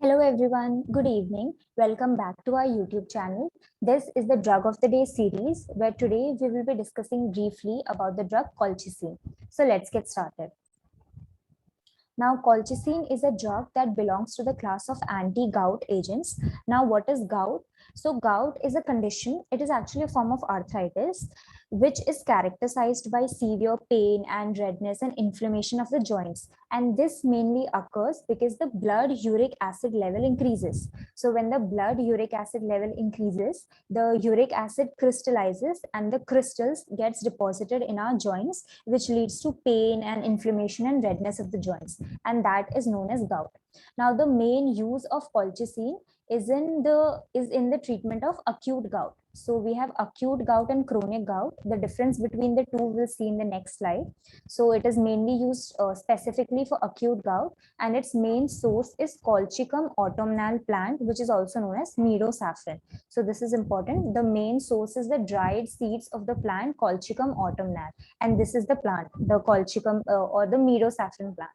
Hello everyone, good evening. Welcome back to our YouTube channel. This is the Drug of the Day series where today we will be discussing briefly about the drug colchicine. So let's get started. Now, colchicine is a drug that belongs to the class of anti-gout agents. Now, what is gout? So, gout is a condition, it is actually a form of arthritis, which is characterized by severe pain and redness and inflammation of the joints. And this mainly occurs because the blood uric acid level increases. So, when the blood uric acid level increases, the uric acid crystallizes and the crystals gets deposited in our joints, which leads to pain and inflammation and redness of the joints, and that is known as gout. Now, the main use of colchicine is in the treatment of acute gout. So we have acute gout and chronic gout. The difference between the two we'll see in the next slide. So it is mainly used specifically for acute gout, and its main source is Colchicum autumnale plant, which is also known as meadow saffron. So this is important. The main source is the dried seeds of the plant Colchicum autumnale, and this is the plant, the Colchicum or the meadow saffron plant.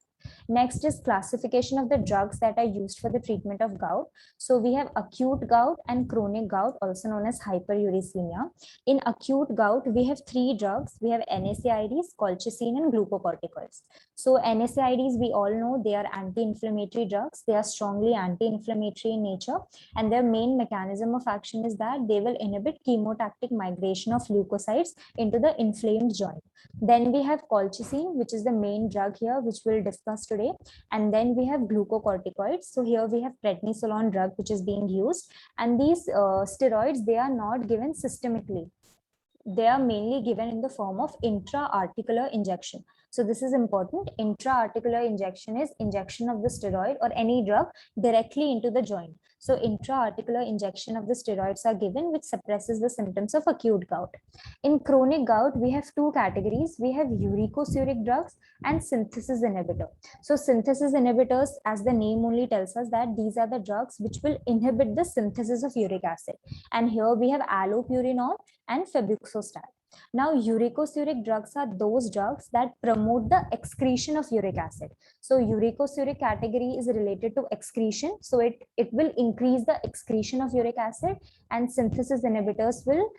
Next is classification of the drugs that are used for the treatment of gout. So we have acute gout and chronic gout, also known as hyperuricemia. In acute gout, we have three drugs. We have NSAIDs, colchicine, and glucocorticoids. So NSAIDs, we all know they are anti-inflammatory drugs. They are strongly anti-inflammatory in nature, and their main mechanism of action is that they will inhibit chemotactic migration of leukocytes into the inflamed joint. Then we have colchicine, which is the main drug here, which we'll discuss today. And then we have glucocorticoids. So here we have prednisolone drug, which is being used. And these steroids, they are not given systemically. They are mainly given in the form of intra-articular injection. So this is important. Intra-articular injection is injection of the steroid or any drug directly into the joint. So intra-articular injection of the steroids are given, which suppresses the symptoms of acute gout. In chronic gout, we have two categories. We have uricosuric drugs and synthesis inhibitor. So synthesis inhibitors, as the name only tells us, that these are the drugs which will inhibit the synthesis of uric acid. And here we have allopurinol and febuxostat. Now, uricosuric drugs are those drugs that promote the excretion of uric acid. So uricosuric category is related to excretion. So it will increase the excretion of uric acid, and synthesis inhibitors will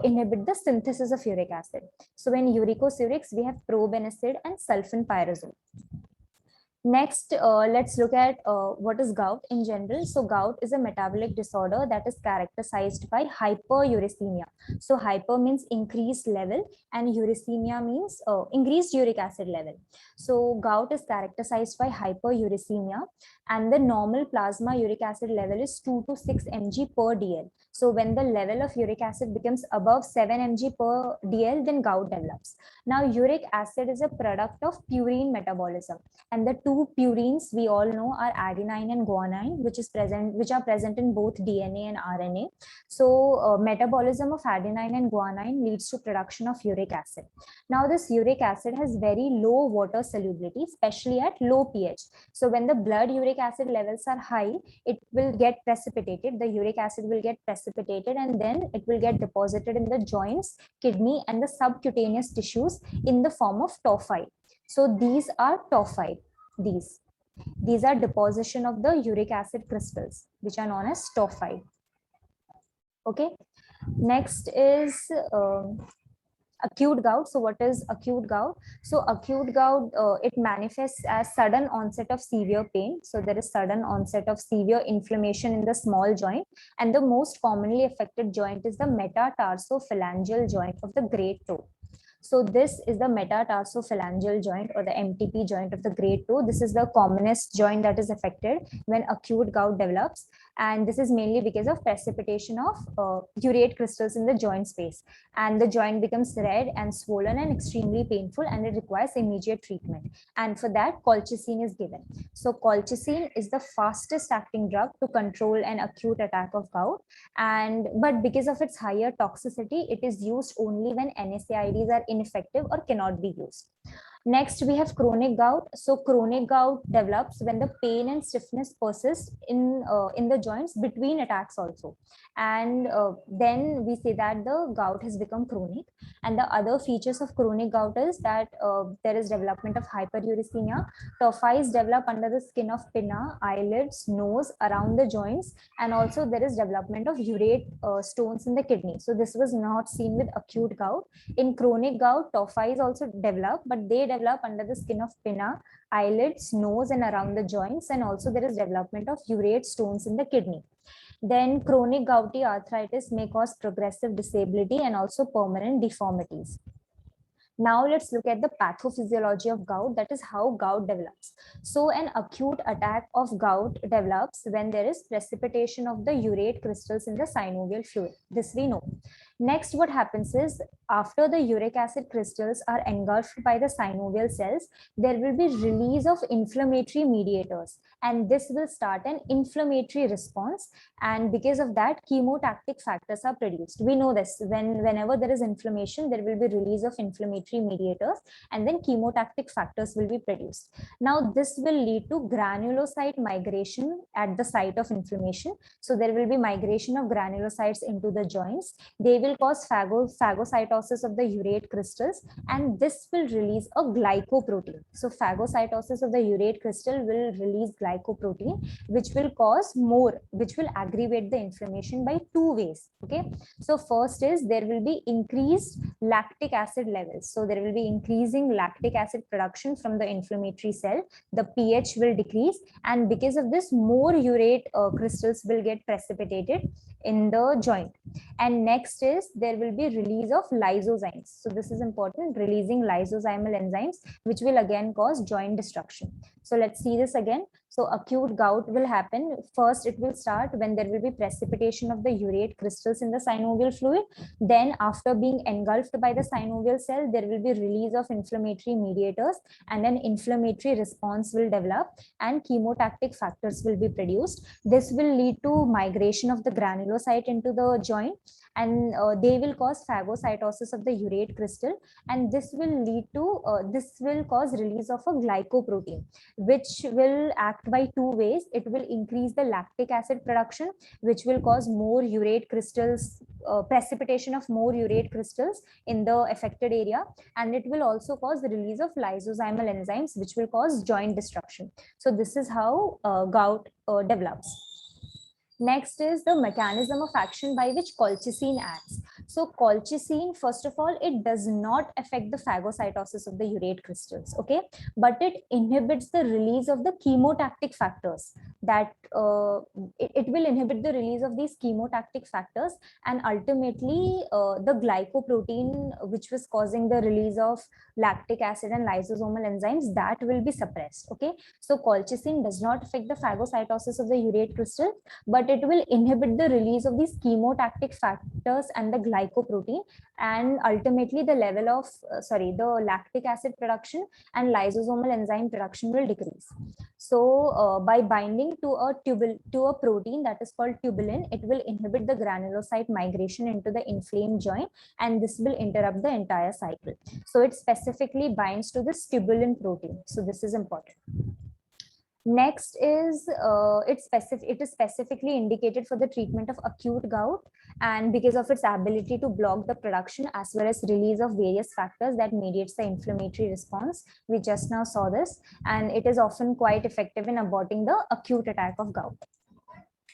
inhibit the synthesis of uric acid. So in uricosurics, we have probenecid and sulfenpyrazole. Next, let's look at what is gout in general. So gout is a metabolic disorder that is characterized by hyperuricemia. So hyper means increased level, and uricemia means increased uric acid level. So gout is characterized by hyperuricemia, and the normal plasma uric acid level is 2 to 6 mg per dl. So when the level of uric acid becomes above 7 mg per dl, then gout develops. Now, uric acid is a product of purine metabolism, and the two purines we all know are adenine and guanine, which are present in both DNA and RNA. So metabolism of adenine and guanine leads to production of uric acid. Now, this uric acid has very low water solubility, especially at low pH. So when the blood uric acid levels are high, it will get precipitated. The uric acid will get precipitated, and then it will get deposited in the joints, kidney, and the subcutaneous tissues in the form of tophi. So these are tophi. These are deposition of the uric acid crystals, which are known as tophi. Okay. Next is acute gout. So what is acute gout? So acute gout, it manifests as sudden onset of severe pain. So there is sudden onset of severe inflammation in the small joint, and the most commonly affected joint is the metatarsophalangeal joint of the great toe. So this is the metatarsophalangeal joint, or the MTP joint of the great toe. This is the commonest joint that is affected when acute gout develops. And this is mainly because of precipitation of urate crystals in the joint space. And the joint becomes red and swollen and extremely painful, and it requires immediate treatment. And for that, colchicine is given. So colchicine is the fastest acting drug to control an acute attack of gout. But because of its higher toxicity, it is used only when NSAIDs are ineffective or cannot be used. Next, we have chronic gout. So chronic gout develops when the pain and stiffness persist in the joints between attacks also. And then we say that the gout has become chronic. And the other features of chronic gout is that there is development of hyperuricemia. Tophi develop under the skin of pinna, eyelids, nose, around the joints. And also there is development of urate stones in the kidney. So this was not seen with acute gout. In chronic gout, tophi also develop, but they develop under the skin of pinna, eyelids, nose, and around the joints. And also there is development of urate stones in the kidney. Then chronic gouty arthritis may cause progressive disability and also permanent deformities. Now let's look at the pathophysiology of gout, that is how gout develops. So an acute attack of gout develops when there is precipitation of the urate crystals in the synovial fluid. This we know. Next, what happens is after the uric acid crystals are engulfed by the synovial cells, there will be release of inflammatory mediators, and this will start an inflammatory response. And because of that, chemotactic factors are produced. We know this, whenever there is inflammation, there will be release of inflammatory mediators, and then chemotactic factors will be produced. Now this will lead to granulocyte migration at the site of inflammation. So there will be migration of granulocytes into the joints. They will cause phagocytosis of the urate crystals, and this will release a glycoprotein. So phagocytosis of the urate crystal will release glycoprotein, which will aggravate the inflammation by two ways. Okay, so first is there will be increased lactic acid levels. So there will be increasing lactic acid production from the inflammatory cell. The pH will decrease, and because of this, more urate crystals will get precipitated in the joint. And next is there will be release of lysozymes. So this is important, releasing lysozymal enzymes, which will again cause joint destruction. So let's see this again. So acute gout will happen. First, it will start when there will be precipitation of the urate crystals in the synovial fluid. Then after being engulfed by the synovial cell, there will be release of inflammatory mediators, and an inflammatory response will develop, and chemotactic factors will be produced. This will lead to migration of the granulocyte into the joint, and they will cause phagocytosis of the urate crystal, and this will cause release of a glycoprotein, which will act by two ways. It will increase the lactic acid production, which will cause more urate crystals, precipitation of more urate crystals in the affected area, and it will also cause the release of lysozymal enzymes, which will cause joint destruction. So this is how gout develops. Next is the mechanism of action by which colchicine acts. So colchicine, first of all, it does not affect the phagocytosis of the urate crystals, okay, but it inhibits the release of the chemotactic factors. That it will inhibit the release of these chemotactic factors, and ultimately the glycoprotein, which was causing the release of lactic acid and lysosomal enzymes, that will be suppressed. Okay, so colchicine does not affect the phagocytosis of the urate crystal, but it will inhibit the release of these chemotactic factors and the glycoprotein, and ultimately the level of the lactic acid production and lysosomal enzyme production will decrease. So by binding to a protein that is called tubulin, it will inhibit the granulocyte migration into the inflamed joint, and this will interrupt the entire cycle. So it specifically binds to this tubulin protein. So this is important. Next is it is specifically indicated for the treatment of acute gout, and because of its ability to block the production as well as release of various factors that mediates the inflammatory response. We just now saw this, and it is often quite effective in aborting the acute attack of gout.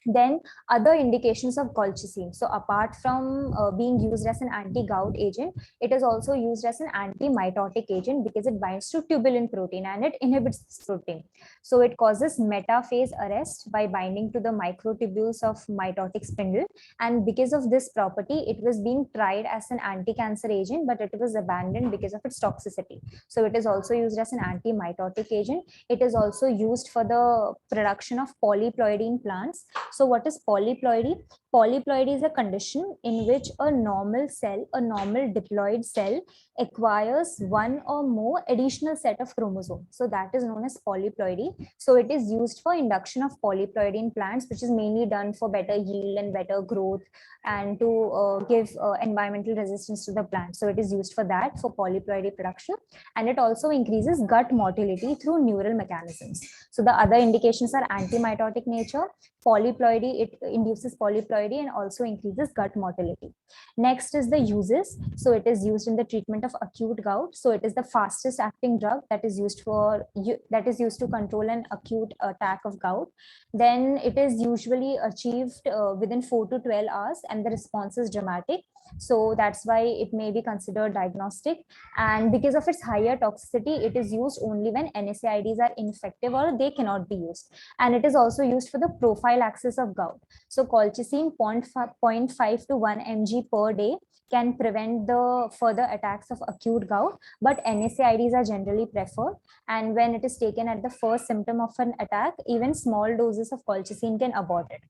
Then other indications of colchicine. So apart from being used as an anti-gout agent, it is also used as an anti-mitotic agent because it binds to tubulin protein and it inhibits this protein. So it causes metaphase arrest by binding to the microtubules of mitotic spindle. And because of this property, it was being tried as an anti-cancer agent, but it was abandoned because of its toxicity. So it is also used as an anti-mitotic agent. It is also used for the production of polyploidine plants. So what is polyploidy? Polyploidy is a condition in which a normal cell, a normal diploid cell, acquires one or more additional set of chromosomes. So that is known as polyploidy. So it is used for induction of polyploidy in plants, which is mainly done for better yield and better growth and to give environmental resistance to the plant. So it is used for that, for polyploidy production. And it also increases gut motility through neural mechanisms. So the other indications are antimitotic nature, polyploidy, it induces polyploidy and also increases gut motility. Next is the uses. So it is used in the treatment of acute gout. So it is the fastest acting drug that is used to control an acute attack of gout. Then it is usually achieved within 4 to 12 hours and the response is dramatic. So that's why it may be considered diagnostic. And because of its higher toxicity, it is used only when NSAIDs are ineffective or they cannot be used. And it is also used for the prophylaxis of gout. So colchicine 0.5 to 1 mg per day can prevent the further attacks of acute gout, but NSAIDs are generally preferred. And when it is taken at the first symptom of an attack, even small doses of colchicine can abort it.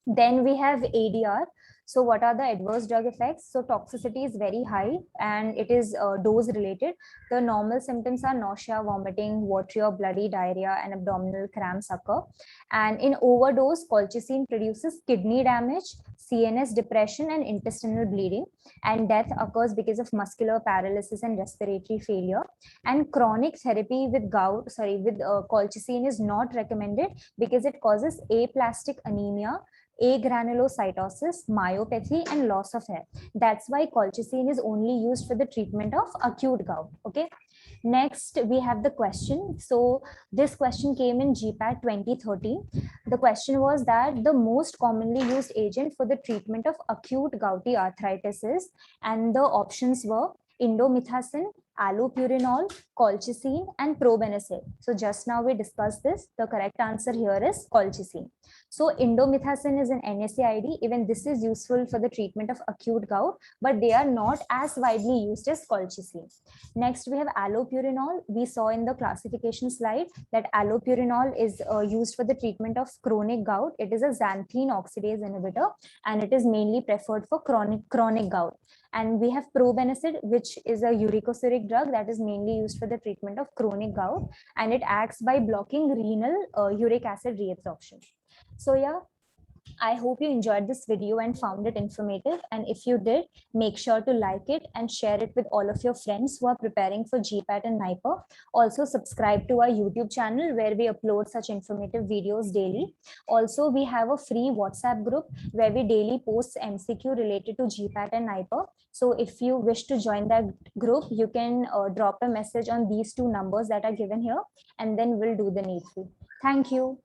Then we have ADR. So what are the adverse drug effects? So toxicity is very high and it is dose related. The normal symptoms are nausea, vomiting, watery or bloody diarrhea, and abdominal cramps occur. And in overdose, colchicine produces kidney damage, CNS depression, and intestinal bleeding. And death occurs because of muscular paralysis and respiratory failure. And chronic therapy with colchicine is not recommended because it causes aplastic anemia, agranulocytosis, myopathy, and loss of hair. That's why colchicine is only used for the treatment of acute gout. Okay. Next, we have the question. So this question came in GPAT 2013. The question was that the most commonly used agent for the treatment of acute gouty arthritis is, and the options were indomethacin, allopurinol, colchicine, and probenecid. So just now we discussed this. The correct answer here is colchicine. So indomethacin is an NSAID. Even this is useful for the treatment of acute gout, but they are not as widely used as colchicine. Next, we have allopurinol. We saw in the classification slide that allopurinol is used for the treatment of chronic gout. It is a xanthine oxidase inhibitor, and it is mainly preferred for chronic gout. And we have probenecid, which is a uricosuric drug that is mainly used for the treatment of chronic gout, and it acts by blocking renal uric acid reabsorption. So yeah, I hope you enjoyed this video and found it informative. And if you did, make sure to like it and share it with all of your friends who are preparing for GPAT and NIPER. Also subscribe to our YouTube channel where we upload such informative videos daily. Also, we have a free WhatsApp group where we daily post MCQ related to GPAT and NIPER. So if you wish to join that group, you can drop a message on these two numbers that are given here, and then we'll do the needful. Thank you.